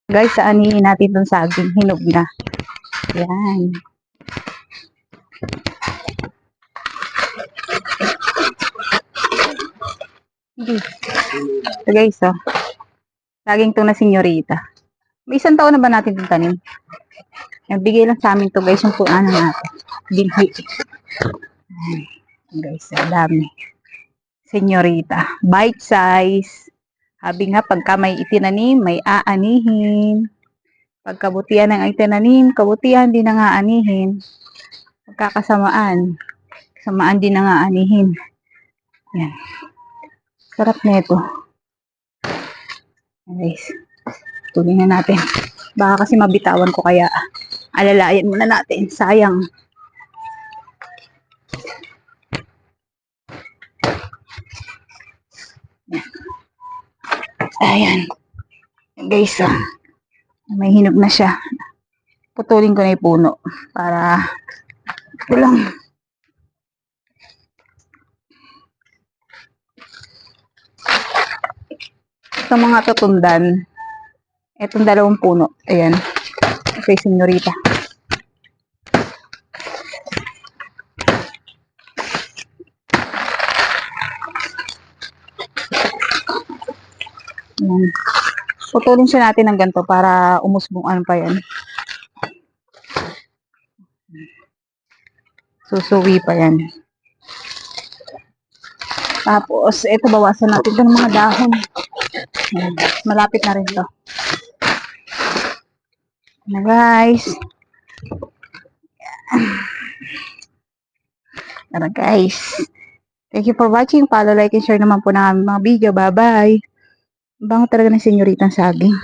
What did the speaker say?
Guys, aanihin natin itong saging. Hinog na. Yan. So guys, oh. Saging to na senyorita. May isang taon na ba natin itong tanim? Bigay lang sa amin to guys, yung ano natin. Binhi. Guys, dami. Senyorita. Bite size. Sabi nga, pagka may itinanim, may aanihin. Pagkabutihan ng itinanim, kabutihan din ang aanihin. Pagkakasamaan, kasamaan din ang aanihin. Yan. Sarap nito. Guys, tuloy na natin. Baka kasi mabitawan ko kaya alalayan muna natin. Sayang. Ayan. Guys, may hinog na siya. Putulin ko na yung puno para ito lang. Sa mga tutundan, itong dalawang puno. Ayan. Okay, senyorita. Ayan. Putulin siya natin ng ganito para umusbong pa yan. Susuwi pa yan. Tapos, ito bawasan natin itong mga dahon. Ayan. Malapit na rin to. Na guys. Tara guys. Thank you for watching. Follow, like, and share naman po ng mga video. Bye-bye. Bango talaga ng senyoritang saging.